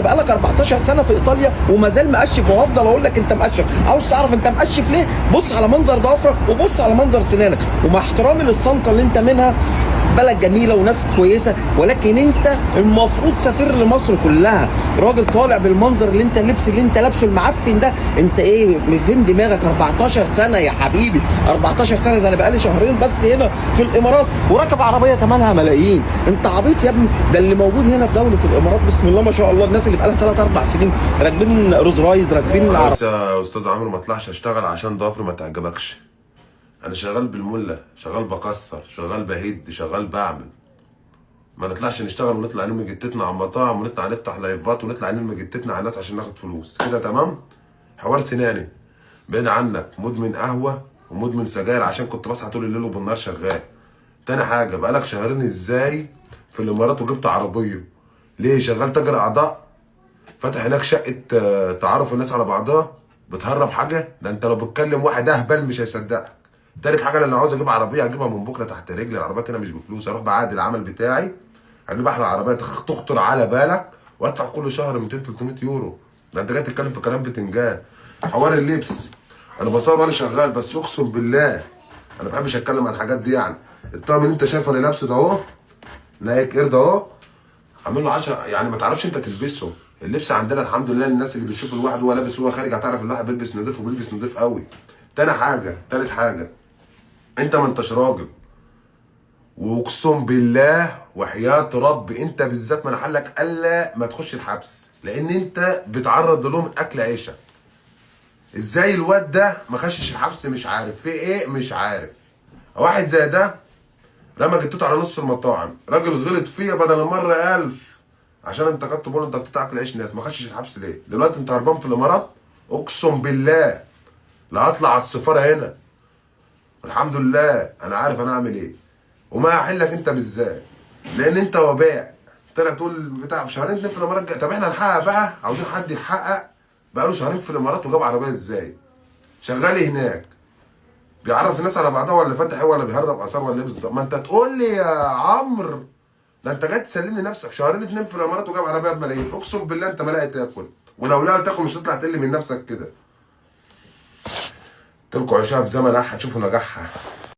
بقالك 14 سنه في ايطاليا وما زال مقشف، وهفضل اقول لك انت مقشف. عاوز تعرف انت مقشف ليه؟ بص على منظر ضوافرك وبص على منظر سنانك. ومع احترامي للصنطه اللي انت منها، بلد جميله وناس كويسه، ولكن انت المفروض سفير لمصر كلها. راجل طالع بالمنظر اللي انت، اللبس اللي انت لابسه المعفن ده، انت ايه فين دماغك؟ 14 سنه يا حبيبي، 14 سنه. ده انا بقالي شهرين بس هنا في الامارات وراكب عربيه ثمنها ملايين. انت عبيط يا ابني؟ ده اللي موجود هنا في دوله الامارات بسم الله ما شاء الله، الناس اللي بقالها 3 4 سنين راكبين روز رايز، راكبين العربيه. بس يا استاذ عمرو ما اطلعش اشتغل عشان ضوافري ما تعجبكش. انا شغال بالمله، شغال بكسر، شغال بهد، شغال بعمل. ما نطلعش نشتغل ونطلع نرمي جتتنا على المطاعم ونطلع نفتح لايفات ونطلع نرمي جتتنا على الناس عشان ناخد فلوس كده. تمام؟ حوار سناني بعيد عنك، مدمن قهوه ومدمن سجاير عشان كنت بصحى طول الليل وبالنهار شغال. تاني حاجه، بقالك شهرين ازاي في الامارات وجبت عربيه؟ ليه؟ شغال تاجر اعضاء؟ فاتح هناك شقه تعرف الناس على بعضها؟ بتهرب حاجه؟ ده انت لو بتكلم واحد اهبل مش هيصدقك. تالت حاجه، انا لو عاوز اجيب عربيه هجيبها من بكره تحت رجلي. العربيات هنا مش بفلوس، اروح بعقد العمل بتاعي هجيب احلى عربيه تخطر على بالك وادفع كل شهر 200 300 يورو. ده انت جاي تتكلم في كلام بتنجان. حوار اللبس، انا بصور وانا شغال، بس اقسم بالله انا ما بحبش اتكلم عن الحاجات دي. يعني الطقم اللي انت شايفه انا لابسه ده اهو، نايك اير ده اهو، عامل له 10. يعني ما تعرفش انت تلبسه. اللبس عندنا الحمد لله، الناس اللي بتشوف الواحد وهو لابس وهو خارج هتعرف الواحد بيلبس نضيف وبيلبس نضيف قوي. تاني حاجه، تالت حاجه، انت ما انتش راجل. واقسم بالله وحياة رب انت بالذات ما نحلك الا ما تخش الحبس، لان انت بتعرض لهم اكل عيشك. ازاي الواد ده ما خشش الحبس؟ مش عارف في ايه، مش عارف. واحد زي ده رمى جتته على نص المطاعم، راجل غلط فيا بدل المره 1000 عشان انت كنت بقول انت بتاكل عيش ناس. ما خشش الحبس ليه؟ دلوقتي انت هربان في الامارات، اقسم بالله لا هطلع على السفاره هنا. الحمد لله انا عارف انا اعمل ايه، وما هحلك انت بالذات لان انت وباء. طلع تقول بتاع في شهرين 2 في الامارات. طب احنا نحقق بقى، عاوزين حد يحقق. بقاله شهرين في الامارات وجاب عربيه ازاي؟ شغال هناك بيعرف الناس على بعضها، ولا فاتح ايه، ولا بيهرب اثار، ولا ايه بالظبط؟ ما انت تقول لي يا عمرو. ده انت جاي تسلمني نفسك شهرين 2 في الامارات وجاب عربيه بملايين. اقسم بالله انت ما لاقي تاكل، ولو لاقي تاكل مش هتطلع تقل من نفسك كده. تلكوا عيشها في زمن هتشوفوا نجاحها.